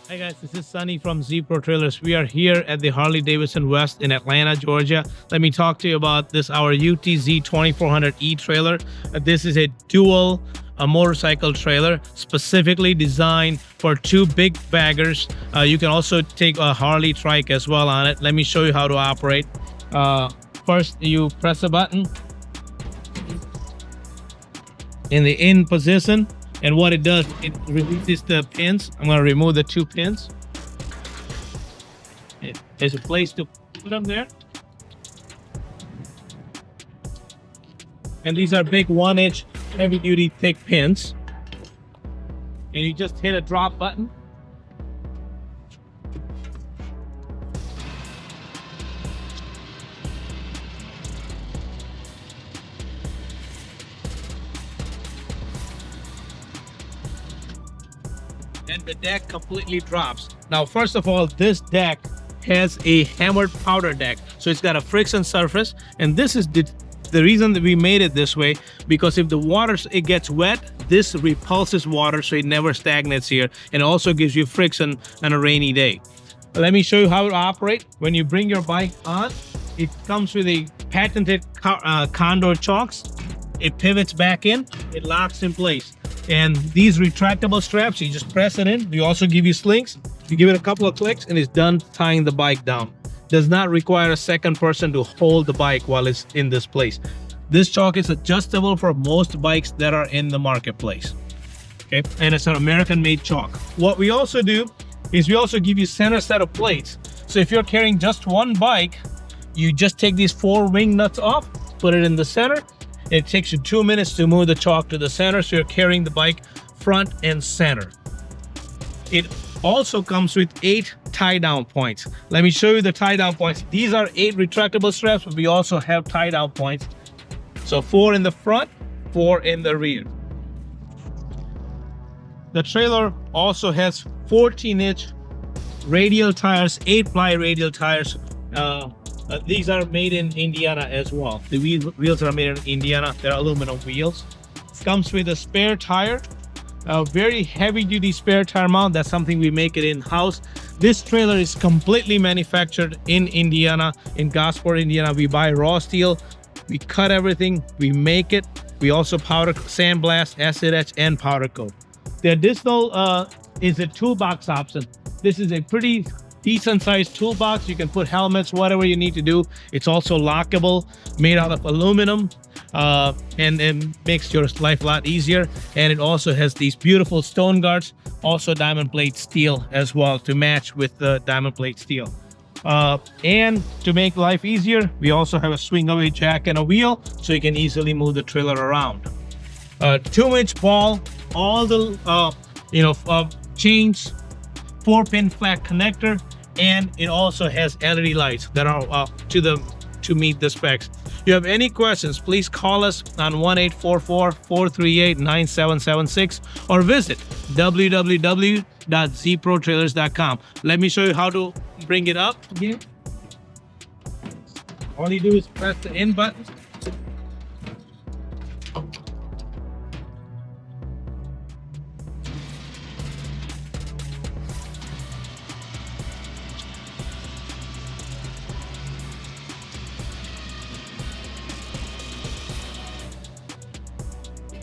Hi guys, this is Sunny from ZPRO Trailers. We are here at the Harley Davidson West in Atlanta, Georgia. Let me talk to you about this, our UTZ 2400E trailer. This is a dual motorcycle trailer specifically designed for two big baggers. You can also take a Harley trike as well on it. Let me show you how to operate. First, you press a button in the in position. And what it does, it releases the pins. I'm going to remove the two pins. There's a place to put them there. And these are big 1-inch heavy duty thick pins. And you just hit a drop button. And the deck completely drops. Now, first of all, this deck has a hammered powder deck, so it's got a friction surface, and this is the reason that we made it this way, because if the water it gets wet, this repulses water, so it never stagnates here, and also gives you friction on a rainy day. Let me show you how to operate. When you bring your bike on, it comes with a patented condor chocks. It pivots back in, it locks in place. And these retractable straps, you just press it in. We also give you slings. You give it a couple of clicks and it's done tying the bike down. Does not require a second person to hold the bike while it's in this place. This chock is adjustable for most bikes that are in the marketplace. Okay, and it's an American-made chock. What we also do is we also give you center set of plates. So if you're carrying just one bike, you just take these 4 wing nuts off, put it in the center. It takes you 2 minutes to move the chock to the center, so you're carrying the bike front and center. It also comes with 8 tie-down points. Let me show you the tie-down points. These are 8 retractable straps, but we also have tie-down points. So 4 in the front, 4 in the rear. The trailer also has 14-inch radial tires, 8-ply radial tires. These are made in Indiana as well. The wheels are made in Indiana. They're aluminum wheels. Comes with a spare tire, a very heavy-duty spare tire mount. That's something we make it in-house. This trailer is completely manufactured in Indiana, in Gosport, Indiana. We buy raw steel, we cut everything, we make it. We also powder, sandblast, acid etch, and powder coat. The additional is a toolbox option. This is a pretty decent sized toolbox. You can put helmets, whatever you need to do. It's also lockable, made out of aluminum, and makes your life a lot easier. And it also has these beautiful stone guards, also diamond plate steel as well, to match with the diamond plate steel. And to make life easier, we also have a swing away jack and a wheel, so you can easily move the trailer around. 2-inch ball, all the chains, 4-pin flat connector, and it also has LED lights that are to meet the specs. If you have any questions, please call us on 1-844-438-9776 or visit www.zprotrailers.com. Let me show you how to bring it up again. All you do is press the in button.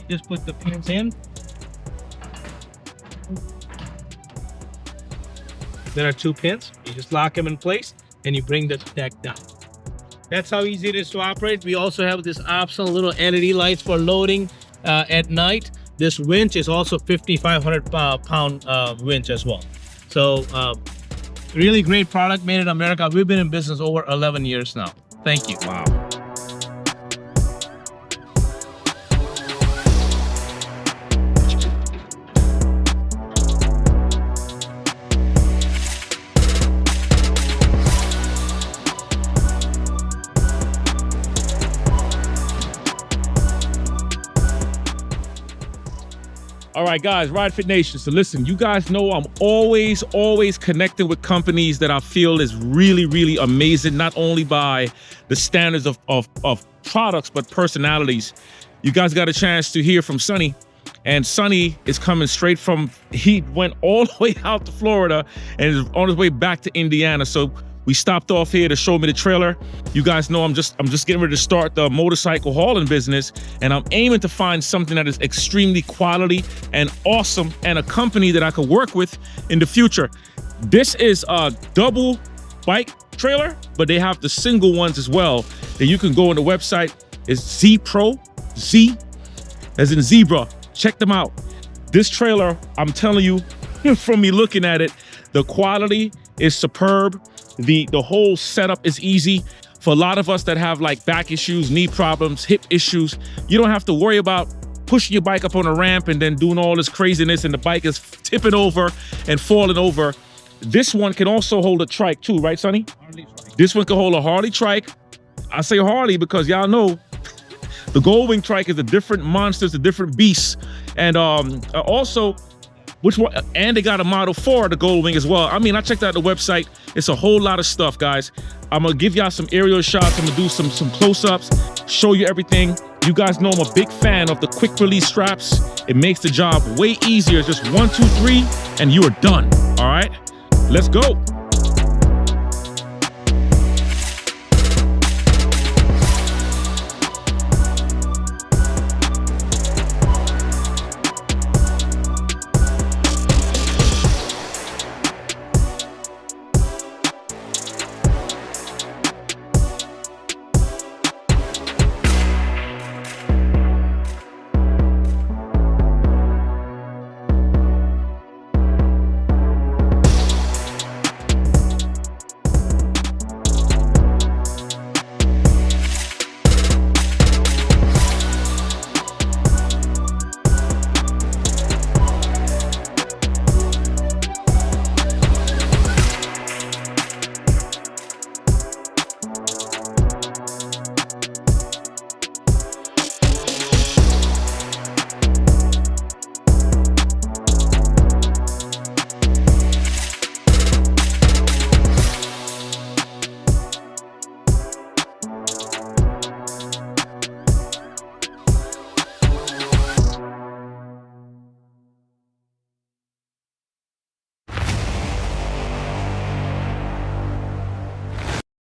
Just put the pins in. There are 2 pins. You just lock them in place and you bring the deck down. That's how easy it is to operate. We also have this optional little LED lights for loading at night. This winch is also 5,500 pound winch as well. So really great product, made in America. We've been in business over 11 years now. Thank you. Wow. All right, guys, Ride Fit Nation. So listen, you guys know I'm always connecting with companies that I feel is really amazing, not only by the standards of products, but personalities. You guys got a chance to hear from Sunny. And Sonny is coming straight from, he went all the way out to Florida and is on his way back to Indiana. So we stopped off here to show me the trailer. You guys know I'm just getting ready to start the motorcycle hauling business, and I'm aiming to find something that is extremely quality and awesome, and a company that I could work with in the future. This is a double bike trailer, but they have the single ones as well that you can go on the website. It's ZPRO, Z as in zebra. Check them out. This trailer, I'm telling you, from me looking at it, the quality is superb. The whole setup is easy. For a lot of us that have like back issues, knee problems, hip issues, you don't have to worry about pushing your bike up on a ramp and then doing all this craziness and the bike is tipping over and falling over. This one can also hold a trike too, right, Sonny? This one can hold a Harley trike. I say Harley because y'all know the Goldwing trike is a different monster, it's a different beast. And also, which one? And they got a model for the Goldwing as well. I mean, I checked out the website. It's a whole lot of stuff, guys. I'm gonna give y'all some aerial shots. I'm gonna do some close-ups, show you everything. You guys know I'm a big fan of the quick release straps. It makes the job way easier. Just 1, 2, 3, and you are done. All right, let's go.